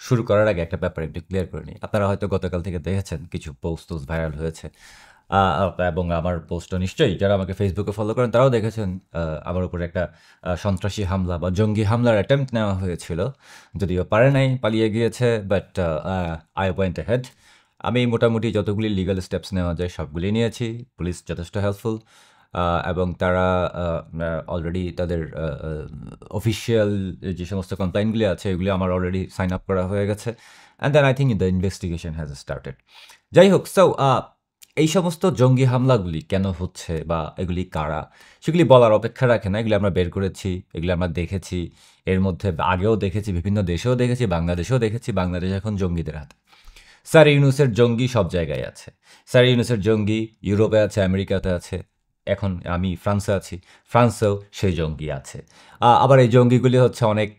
শুরু করার আগে একটা ব্যাপার একটু ক্লিয়ার করে নিই। আপনারা হয়তো গতকাল থেকে দেখেছেন কিছু পোস্ট ভাইরাল হয়েছে। আ এবং আমার পোস্টও নিশ্চয়ই যারা আমাকে ফেসবুকে ফলো করেন তারাও দেখেছেন আমার উপরে একটা সন্ত্রাসী হামলা বা জঙ্গি হামলার অ্যাটেম্প্ট নেওয়া হয়েছিল। যদিও পারে নাই, পালিয়ে গিয়েছে। But I went ahead. আমি মোটামুটি যতগুলি লিগ্যাল স্টেপস নেওয়া যায় সবগুলি নিয়েছি। পুলিশ যথেষ্ট হেল্পফুল এবং তারা অলরেডি তাদের অফিসিয়াল যে সমস্ত কমপ্লেইনগুলি আছে এগুলি আমার অলরেডি সাইন আপ করা হয়ে গেছে। And then I think the investigation has started. যাই হোক, সো এই সমস্ত জঙ্গি হামলাগুলি কেন হচ্ছে বা এগুলি কারা, সেগুলি বলার অপেক্ষা রাখে না। এগুলি আমরা বের করেছি, এগুলি আমরা দেখেছি। এর মধ্যে আগেও দেখেছি, বিভিন্ন দেশেও দেখেছি, বাংলাদেশেও দেখেছি। বাংলাদেশ এখন জঙ্গিদের হাতে। স্যার ইউনুসের জঙ্গি সব জায়গায় আছে। স্যার ইউনুসের জঙ্গি ইউরোপে আছে, আমেরিকাতে আছে। এখন আমি ফ্রান্সে আছি, ফ্রান্সেও সেই জঙ্গি আছে। আবার এই জঙ্গিগুলি হচ্ছে অনেক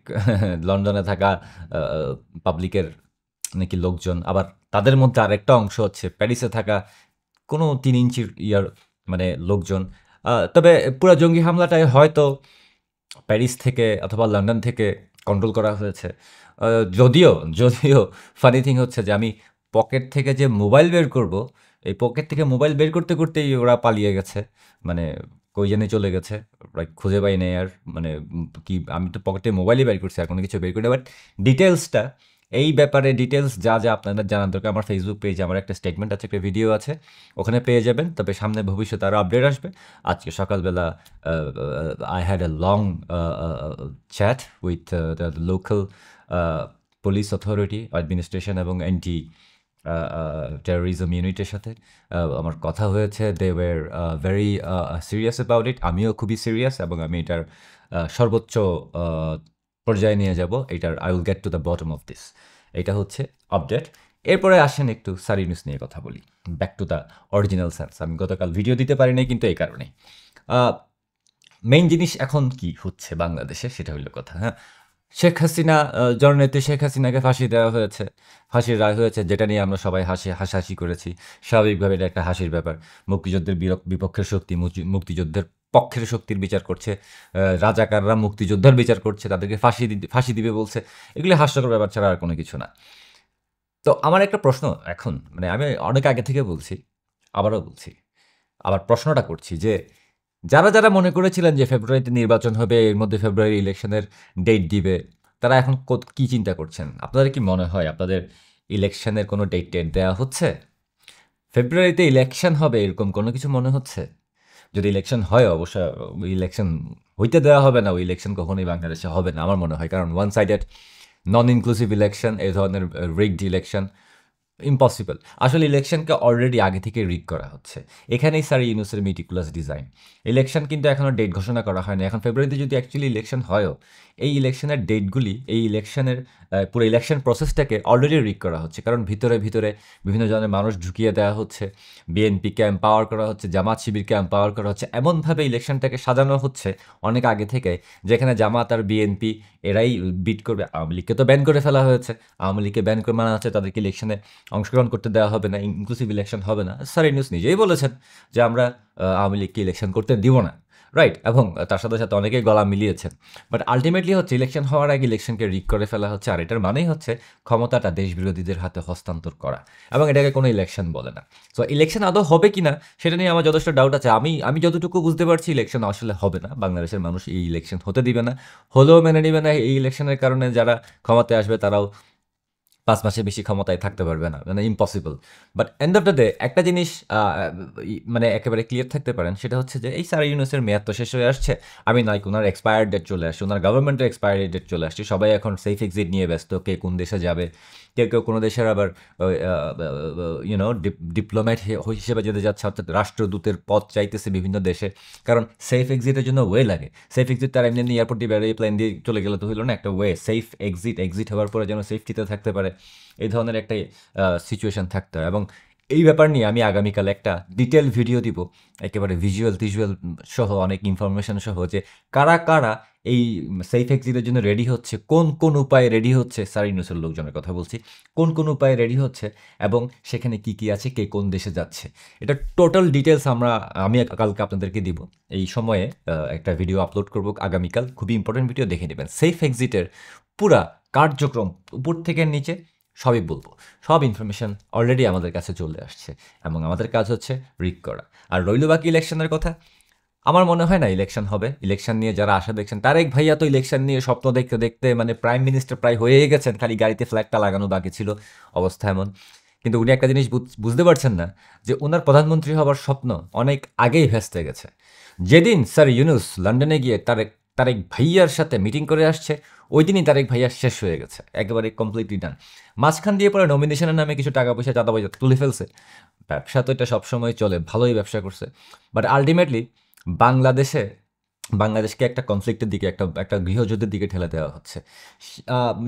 লন্ডনে থাকা পাবলিকের নাকি লোকজন। আবার তাদের মধ্যে আরেকটা অংশ হচ্ছে প্যারিসে থাকা কোনো ৩ ইঞ্চির মানে লোকজন। তবে পুরা জঙ্গি হামলাটাই হয়তো প্যারিস থেকে অথবা লন্ডন থেকে কন্ট্রোল করা হয়েছে। যদিও যদিও ফানি থিং হচ্ছে যে আমি পকেট থেকে যে মোবাইল বের করব, এই পকেট থেকে মোবাইল বের করতে করতেই ওরা পালিয়ে গেছে। মানে কই জানি চলে গেছে, লাইক খুঁজে পাই নাই আর। মানে কি, আমি তো পকেটে মোবাইলই বের করছি, আর কোনো কিছু বের করি না। বাট ডিটেলসটা, এই ব্যাপারে ডিটেলস যা যা আপনাদের জানার দরকার আমার ফেসবুক পেজে আমার একটা স্টেটমেন্ট আছে, একটা ভিডিও আছে, ওখানে পেয়ে যাবেন। তবে সামনে ভবিষ্যতে আরও আপডেট আসবে। আজকে সকালবেলা I had a long chat with the local police authority, administration এবং অ্যান্টি টেরোরিজম ইউনিটের সাথে আমার কথা হয়েছে। They were very serious about it. আমিও খুবই সিরিয়াস এবং আমি এটার সর্বোচ্চ পর্যায়ে নিয়ে যাব। এটার I will get to the bottom of this. এটা হচ্ছে আপডেট। এরপরে আসেন একটু স্যার ইউনুস নিয়ে কথা বলি। Back to the original sir. আমি গতকাল ভিডিও দিতে পারি নাই কিন্তু এই কারণেই। মেইন জিনিস এখন কি হচ্ছে বাংলাদেশে সেটা হইল কথা। হ্যাঁ, শেখ হাসিনা, জননেত্রী শেখ হাসিনাকে ফাঁসি দেওয়া হয়েছে, ফাঁসির রায় হয়েছে, যেটা নিয়ে আমরা সবাই হাসাহাসি করেছি। স্বাভাবিকভাবে এটা একটা হাসির ব্যাপার। মুক্তিযুদ্ধের বিপক্ষের শক্তি মুক্তিযুদ্ধের পক্ষের শক্তির বিচার করছে, রাজাকাররা মুক্তিযোদ্ধার বিচার করছে, তাদেরকে ফাঁসি দিবে বলছে। এগুলি হাস্যকর ব্যাপার ছাড়া আর কোনো কিছু না। তো আমার একটা প্রশ্ন এখন, মানে আমি অনেক আগে থেকে বলছি, আবারও বলছি, আবার প্রশ্নটা করছি যে যারা মনে করেছিলেন যে ফেব্রুয়ারিতে নির্বাচন হবে, এর মধ্যে ফেব্রুয়ারি ইলেকশনের ডেট দিবে, তারা এখন কি চিন্তা করছেন? আপনাদের কি মনে হয় আপনাদের ইলেকশনের কোনো টেট দেওয়া হচ্ছে? ফেব্রুয়ারিতে ইলেকশন হবে এরকম কোনো কিছু মনে হচ্ছে? যদি ইলেকশন হয় অবশ্যই ইলেকশন হইতে দেওয়া হবে না, ওই ইলেকশন কখনোই বাংলাদেশে হবে না আমার মনে হয়। কারণ ওয়ান সাইডেড নন ইনক্লুসিভ ইলেকশন, এই ধরনের রিগড ইলেকশন ইম্পসিবল। আসলে ইলেকশনকে অলরেডি আগে থেকে রিগ করা হচ্ছে। এখানেই স্যার ইউনুসের মেটিকুলাস ডিজাইন। ইলেকশন কিন্তু এখনও ডেট ঘোষণা করা হয়নি। এখন ফেব্রুয়ারিতে যদি অ্যাকচুয়ালি ইলেকশন হয়ও, এই ইলেকশনের ডেটগুলি, এই ইলেকশনের পুরো ইলেকশন প্রসেসটাকে অলরেডি রিগ করা হচ্ছে। কারণ ভিতরে ভিতরে বিভিন্ন ধরনের মানুষ ঢুকিয়ে দেওয়া হচ্ছে, বিএনপিকে এম্পাওয়ার করা হচ্ছে, জামাত শিবিরকে এম্পাওয়ার করা হচ্ছে। এমনভাবে ইলেকশনটাকে সাজানো হচ্ছে অনেক আগে থেকে, যেখানে জামাত আর বিএনপি এরাই বিট করবে। আওয়ামী লীগকে তো ব্যান করে ফেলা হয়েছে। আওয়ামী লীগকে ব্যান করে মানা হচ্ছে, তাদেরকে ইলেকশনে অংশগ্রহণ করতে দেওয়া হবে না, ইনক্লুসিভ ইলেকশন হবে না। স্যার ইউনুস নিজেই বলেছেন যে আমরা আওয়ামী লীগকে ইলেকশন করতে দিব না, রাইট? এবং তার সাথে সাথে অনেকেই গলা মিলিয়েছেন। বাট আলটিমেটলি হচ্ছে ইলেকশন হওয়ার আগে ইলেকশনকে রিগ করে ফেলা হচ্ছে। আর এটার মানেই হচ্ছে ক্ষমতাটা দেশ বিরোধীদের হাতে হস্তান্তর করা, এবং এটাকে কোনো ইলেকশন বলে না। সো ইলেকশন আদৌ হবে কি না সেটা নিয়ে আমার যথেষ্ট ডাউট আছে। আমি যতটুকু বুঝতে পারছি ইলেকশন আসলে হবে না। বাংলাদেশের মানুষ এই ইলেকশন হতে দিবে না, হলেও মেনে নেবে না। এই ইলেকশনের কারণে যারা ক্ষমতায় আসবে তারাও ৫ মাসের বেশি ক্ষমতায় থাকতে পারবে না, মানে impossible. But end of the day একটা জিনিস মানে একেবারে ক্লিয়ার থাকতে পারেন, সেটা হচ্ছে যে এই স্যার ইউনুসের মেয়াদ তো শেষ হয়ে আসছে। আমি নাই ওনার এক্সপায়ার ডেট চলে আসছে, ওনার গভর্নমেন্টের এক্সপায়ারি ডেট চলে আসছে। সবাই এখন সেফ এক্সিট নিয়ে ব্যস্ত, কে কোন দেশে যাবে। কেউ কোনো দেশের আবার ইউনো ডিপ্লোম্যাট হিসেবে যেতে যাচ্ছে, অর্থাৎ রাষ্ট্রদূতের পদ চাইতেছে বিভিন্ন দেশে। কারণ সেফ এক্সিটের জন্য ওয়ে লাগে। সেফ এক্সিট তার এমনি এয়ারপোর্ট দিয়ে বেরিয়ে প্লেন দিয়ে চলে গেলে তো হইলো না, একটা ওয়ে। সেফ এক্সিট হওয়ার পরে যেন সেফটিতে থাকতে পারে, এই ধরনের একটা সিচুয়েশন থাকতে হয়। এবং এই ব্যাপার নিয়ে আমি আগামীকাল একটা ডিটেল ভিডিও দিব, একেবারে ভিজুয়াল টিজুয়াল সহ অনেক ইনফরমেশন সহ, যে কারা কারা এই সেফ এক্সিটের জন্য রেডি হচ্ছে, কোন কোন উপায়ে রেডি হচ্ছে। স্যার ইউনুসের লোকজনের কথা বলছি, কোন কোন উপায়ে রেডি হচ্ছে এবং সেখানে কি কি আছে, কে কোন দেশে যাচ্ছে। এটা টোটাল ডিটেলস আমি কালকে আপনাদেরকে দিব। এই সময়ে একটা ভিডিও আপলোড করব আগামীকাল, খুবই ইম্পর্টেন্ট ভিডিও, দেখে নেবেন। সেফ এক্সিটের পুরা কার্যক্রম উপর থেকে নিচে সবই বলবো। সব ইনফরমেশন অলরেডি আমাদের কাছে চলে আসছে এবং আমাদের কাজ হচ্ছে রিক করা। আর রইল বাকি ইলেকশনের কথা, আমার মনে হয় না ইলেকশন হবে। ইলেকশন নিয়ে যারা আশা দেখছেন, তারেক ভাইয়া তো ইলেকশন নিয়ে স্বপ্ন দেখতে দেখতে মানে প্রাইম মিনিস্টার প্রায় হয়েই গেছেন, খালি গাড়িতে ফ্ল্যাগটা লাগানো বাকি ছিল, অবস্থা এমন। কিন্তু উনি একটা জিনিস বুঝতে পারছেন না যে ওনার প্রধানমন্ত্রী হবার স্বপ্ন অনেক আগেই ভেস্তে গেছে। যেদিন স্যার ইউনুস লন্ডনে গিয়ে তারেক ভাইয়ার সাথে মিটিং করে আসছে, ওই দিনই তারেক ভাইয়া শেষ হয়ে গেছে, একেবারে কমপ্লিটলি ডান। মাঝখান দিয়ে পরে নমিনেশনের নামে কিছু টাকা পয়সা চাঁদা পয়সা তুলে ফেলছে। ব্যবসা তো এটা সবসময় চলে, ভালোই ব্যবসা করছে, বাট আলটিমেটলি বাংলাদেশে বাংলাদেশকে একটা কনফ্লিক্টের দিকে, একটা গৃহযুদ্ধের দিকে ঠেলে দেওয়া হচ্ছে।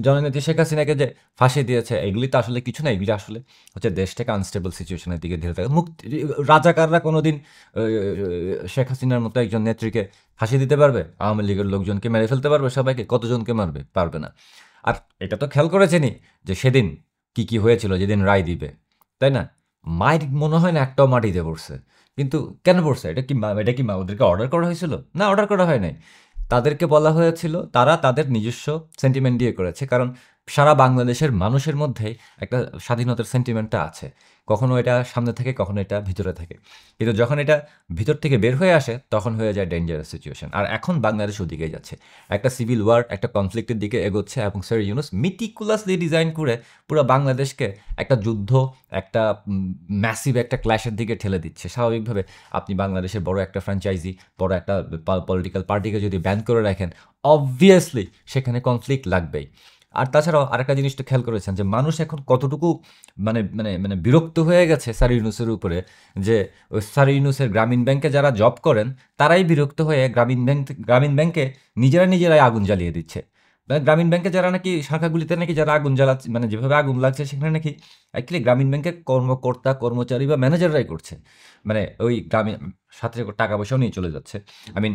জননেত্রী শেখ হাসিনাকে যে ফাঁসি দিয়েছে, এগুলি তো আসলে কিছু না, এগুলি আসলে হচ্ছে দেশটাকে আনস্টেবল সিচুয়েশনের দিকে ঠেলে দেওয়া। রাজাকাররা কোনোদিন শেখ হাসিনার মতো একজন নেত্রীকে ফাঁসি দিতে পারবে? আওয়ামী লীগের লোকজনকে মেরে ফেলতে পারবে? সবাইকে কতজনকে মারবে? পারবে না। আর এটা তো খেয়াল করেছেনি যে সেদিন কি হয়েছিল, যেদিন রায় দিবে, তাই না? মায়ের মনে হয় না একটাও মাটিতে পড়ছে। কিন্তু কেন পড়ছে? এটা কি ওদেরকে অর্ডার করা হয়েছিল? না, অর্ডার করা হয় নাই। তাদেরকে বলা হয়েছিল, তারা তাদের নিজস্ব সেন্টিমেন্ট দিয়ে করেছে। কারণ সারা বাংলাদেশের মানুষের মধ্যেই একটা স্বাধীনতার সেন্টিমেন্টটা আছে। কখনো এটা সামনে থাকে, কখনো এটা ভিতরে থাকে। কিন্তু যখন এটা ভিতর থেকে বের হয়ে আসে, তখন হয়ে যায় ডেঞ্জারাস সিচুয়েশন। আর এখন বাংলাদেশ ওদিকেই যাচ্ছে, একটা সিভিল ওয়ার, একটা কনফ্লিক্টের দিকে এগোচ্ছে। এবং স্যার ইউনুস মিটিকুলাসলি ডিজাইন করে পুরো বাংলাদেশকে একটা যুদ্ধ, একটা ম্যাসিভ একটা ক্ল্যাশের দিকে ঠেলে দিচ্ছে। স্বাভাবিকভাবে আপনি বাংলাদেশের বড় একটা ফ্র্যাঞ্চাইজি, বড় একটা পলিটিক্যাল পার্টিকে যদি ব্যান করে রাখেন, অবভিয়াসলি সেখানে কনফ্লিক্ট লাগবেই। আর তাছাড়াও আরেকটা জিনিস তো খেয়াল করেছেন যে মানুষ এখন কতটুকু মানে মানে মানে বিরক্ত হয়ে গেছে স্যার ইউনুসের উপরে, যে ওই স্যার ইউনুসের গ্রামীণ ব্যাংকে যারা জব করেন, তারাই বিরক্ত হয়ে গ্রামীণ ব্যাংকে নিজেরাই আগুন জ্বালিয়ে দিচ্ছে। মানে গ্রামীণ ব্যাংকে যারা নাকি শাখাগুলিতে নাকি যারা আগুন জ্বালাচ্ছে, মানে যেভাবে আগুন লাগছে সেখানে নাকি অ্যাকচুয়ালি গ্রামীণ ব্যাংকের কর্মকর্তা, কর্মচারী বা ম্যানেজাররাই করছে। মানে ওই গ্রামীণ সাথে টাকা পয়সাও নিয়ে চলে যাচ্ছে। আই মিন,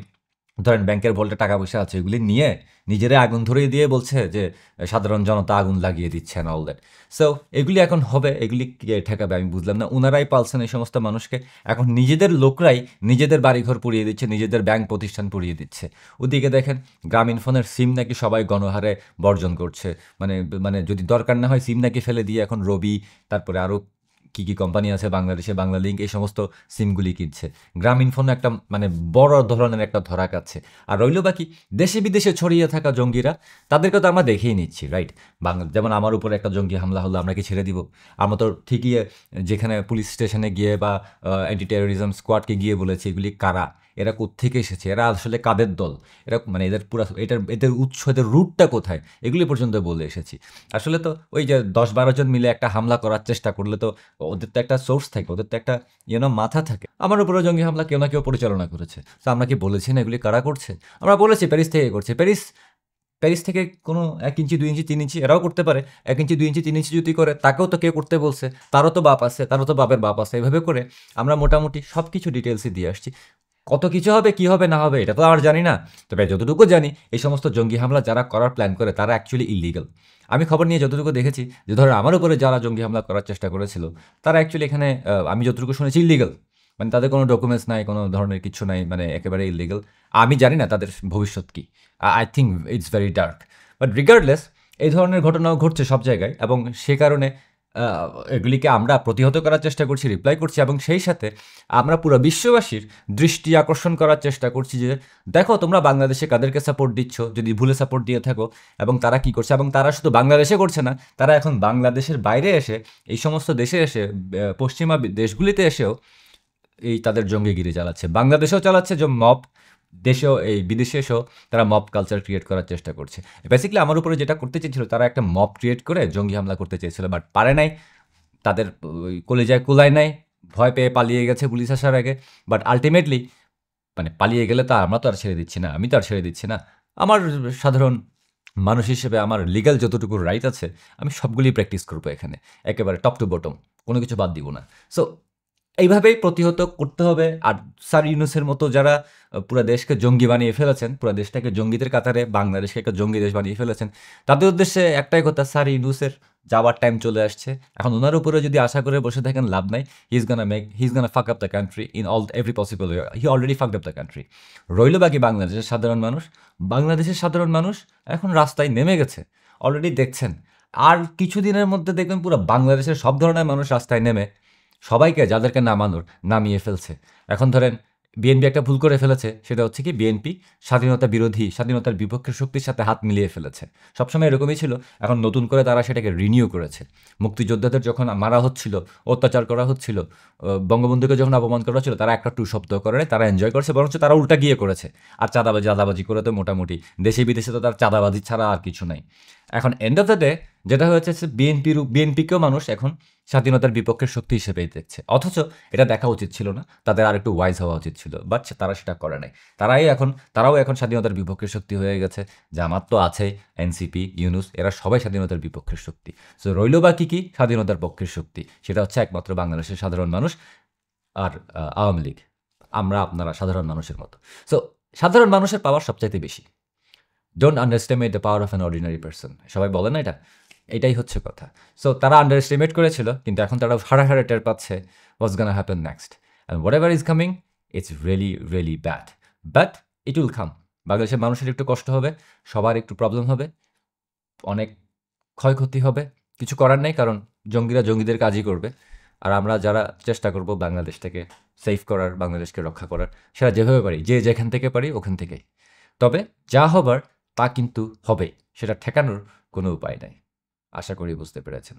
ধরেন ব্যাংকের ভল্টে টাকা পয়সা আছে, ওইগুলি নিয়ে নিজেরাই আগুন ধরিয়ে দিয়ে বলছে যে সাধারণ জনতা আগুন লাগিয়ে দিচ্ছে অ্যান্ড অল দ্যাট। সো এগুলি এখন হবে, এগুলি কে ঠেকাবে আমি বুঝলাম না। ওনারাই পালছেন এই সমস্ত মানুষকে। এখন নিজেদের লোকরাই নিজেদের বাড়িঘর পুড়িয়ে দিচ্ছে, নিজেদের ব্যাংক প্রতিষ্ঠান পুড়িয়ে দিচ্ছে। ওদিকে দেখেন গ্রামীণ ফোনের সিম নাকি সবাই গণহারে বর্জন করছে। মানে মানে যদি দরকার না হয় সিম নাকি ফেলে দিয়ে এখন রবি, তারপরে আরও কী কোম্পানি আছে বাংলাদেশে, বাংলালিংক, এই সমস্ত সিমগুলি কিনছে। গ্রামীণ ফোন একটা মানে বড় ধরনের একটা ধরা কাছে। আর রইল বাকি দেশে বিদেশে ছড়িয়ে থাকা জঙ্গিরা, তাদেরকে তো আমরা দেখেই নিচ্ছি, রাইট? যেমন আমার উপরে একটা জঙ্গি হামলা হলো, আমরা কি ছেড়ে দিব? আমরা তো ঠিকই যেখানে পুলিশ স্টেশনে গিয়ে বা অ্যান্টি টেরোরিজম স্কোয়াডকে গিয়ে বলেছি এগুলি কারা, এরা কোত্থেকে এসেছে, এরা আসলে কাদের দল, এরা মানে এদের পুরা এদের উৎস, এদের রুটটা কোথায়, এগুলি পর্যন্ত বলে এসেছি। আসলে তো ওই যে 10-12 জন মিলে একটা হামলা করার চেষ্টা করলে তো ওদের তো একটা সোর্স থাকে, ওদের তো একটা মাথা থাকে। আমার উপরে জঙ্গি হামলা কেউ না কেউ পরিচালনা করেছে। তো আমরা কি বলেছি না এগুলি কারা করছে? আমরা বলেছি প্যারিস থেকে করছে। প্যারিস থেকে কোনো 1 ইঞ্চি, 2 ইঞ্চি, 3 ইঞ্চি এরাও করতে পারে। 1 ইঞ্চি, 2 ইঞ্চি, 3 ইঞ্চি যদি করে, তাকেও তো কেউ করতে বলছে। তারও তো বাপ আছে, তারও তো বাপের বাপ আছে। এভাবে করে আমরা মোটামুটি সব কিছু ডিটেলসই দিয়ে আসছি। কত কিছু হবে, কি হবে না হবে, এটা তো আর জানি না। তবে যতটুকু জানি, এই সমস্ত জঙ্গি হামলা যারা করার প্ল্যান করে, তারা অ্যাকচুয়ালি ইলিগাল। আমি খবর নিয়ে যতটুকু দেখেছি, যে ধরো আমার উপরে যারা জঙ্গি হামলা করার চেষ্টা করেছিল, তারা অ্যাকচুয়ালি এখানে আমি যতটুকু শুনেছি ইলিগাল। মানে তাদের কোনো ডকুমেন্টস নাই, কোনো ধরনের কিছু নাই, মানে একেবারে ইলিগাল। আমি জানি না তাদের ভবিষ্যৎ কী। I think it's very dark. But regardless, এই ধরনের ঘটনাও ঘটছে সব জায়গায়, এবং সে কারণে এগুলিকে আমরা প্রতিহত করার চেষ্টা করছি, রিপ্লাই করছি, এবং সেই সাথে আমরা পুরো বিশ্ববাসীর দৃষ্টি আকর্ষণ করার চেষ্টা করছি যে দেখো তোমরা বাংলাদেশে কাদেরকে সাপোর্ট দিচ্ছ, যদি ভুলে সাপোর্ট দিয়ে থাকো, এবং তারা কি করছে। এবং তারা শুধু বাংলাদেশে করছে না, তারা এখন বাংলাদেশের বাইরে এসে, এই সমস্ত দেশে এসে, পশ্চিমা দেশগুলিতে এসেও এই তাদের জঙ্গিগিরি চালাচ্ছে। বাংলাদেশেও চালাচ্ছে যে মব, দেশেও এই বিদেশে এসেও তারা মব কালচার ক্রিয়েট করার চেষ্টা করছে। বেসিক্যালি আমার উপরে যেটা করতে চেয়েছিল, তারা একটা মব ক্রিয়েট করে জঙ্গি হামলা করতে চেয়েছিল, বাট পারে নাই। তাদের কলেজায় কুলায় নাই, ভয় পেয়ে পালিয়ে গেছে পুলিশ আসার আগে। বাট আলটিমেটলি মানে পালিয়ে গেলে তা আমরা তো আর ছেড়ে দিচ্ছি না, আমি তো আর ছেড়ে দিচ্ছি না। আমার সাধারণ মানুষ হিসেবে আমার লিগ্যাল যতটুকু রাইট আছে, আমি সবগুলি প্র্যাকটিস করবো এখানে, একেবারে টপ টু বটম, কোনো কিছু বাদ দিব না। সো এইভাবেই প্রতিহত করতে হবে। আর স্যার ইউনূসের মতো যারা পুরা দেশকে জঙ্গি বানিয়ে ফেলেছেন, পুরা দেশটাকে জঙ্গিদের কাতারে বাংলাদেশকে একটা জঙ্গি দেশ বানিয়ে ফেলেছেন, তাদের উদ্দেশ্যে একটাই কথা, স্যার ইউনূসের যাওয়ার টাইম চলে আসছে। এখন উনার উপরে যদি আশা করে বসে থাকেন লাভ নাই। হি ইজ গোনা ফাক up the country in every possible way. He already fucked up the country. রইল বাকি বাংলাদেশের সাধারণ মানুষ। বাংলাদেশের সাধারণ মানুষ এখন রাস্তায় নেমে গেছে। অলরেডি দেখছেন। আর কিছুদিনের মধ্যে দেখবেন পুরো বাংলাদেশের সব ধরনের মানুষ রাস্তায় নেমে সবাইকে যাদেরকে নামানোর নামিয়ে ফেলছে। এখন ধরেন বিএনপি একটা ভুল করে ফেলেছে, সেটা হচ্ছে কি বিএনপি স্বাধীনতা বিরোধী, স্বাধীনতার বিপক্ষের শক্তির সাথে হাত মিলিয়ে ফেলেছে। সবসময় এরকমই ছিল, এখন নতুন করে তারা সেটাকে রিনিউ করেছে। মুক্তিযোদ্ধাদের যখন মারা হচ্ছিল, অত্যাচার করা হচ্ছিল, বঙ্গবন্ধুকে যখন অপমান করা হচ্ছিল, তারা একটা টু শব্দ করে তারা এনজয় করেছে, বরঞ্চ তারা উল্টা গিয়ে করেছে। আর চাঁদাবাজি করে তো মোটামুটি দেশে বিদেশে তো তার চাঁদাবাজি ছাড়া আর কিছু নাই। এখন এন্ড অফ দ্য ডে যেটা হয়েছে বিএনপিকেও মানুষ এখন স্বাধীনতার বিপক্ষের শক্তি হিসেবেই দেখছে। অথচ এটা দেখা উচিত ছিল না, তাদের আর একটু ওয়াইজ হওয়া উচিত ছিল, বাট তারা সেটা করে নাই। তারাও এখন স্বাধীনতার বিপক্ষের শক্তি হয়ে গেছে। জামাত তো আছে, এনসিপি, ইউনূস, এরা সবাই স্বাধীনতার বিপক্ষের শক্তি। সো রইল বাকি কি স্বাধীনতার পক্ষের শক্তি, সেটা হচ্ছে একমাত্র বাংলাদেশের সাধারণ মানুষ আর আওয়ামী লীগ। আমরা আপনারা সাধারণ মানুষের মতো। সো সাধারণ মানুষের পাওয়ার সবচাইতে বেশি। Don't underestimate the power of an ordinary person. সবাই বলে না এটা? এটাই হচ্ছে কথা। সো তারা আন্ডার এস্টিমেট করেছিল, কিন্তু এখন তারা হাড়ে হাড়ে টের পাচ্ছে what's gonna happen next. And whatever is coming, it's really really bad, but it will come. বাংলাদেশের মানুষের একটু কষ্ট হবে, সবার একটু প্রবলেম হবে, অনেক ক্ষয়ক্ষতি হবে। কিছু করার নেই, কারণ জঙ্গিরা জঙ্গিদের কাজই করবে। আর আমরা যারা চেষ্টা করব বাংলাদেশটাকে সেফ করার, বাংলাদেশকে রক্ষা করার, সেটা যেভাবে পারি, যে যেখান থেকে পারি ওখান থেকেই। তবে যা হবার তা কিন্তু হবে, সেটা ঠেকানোর কোনো উপায় নাই। আশা করি বুঝতে পেরেছেন।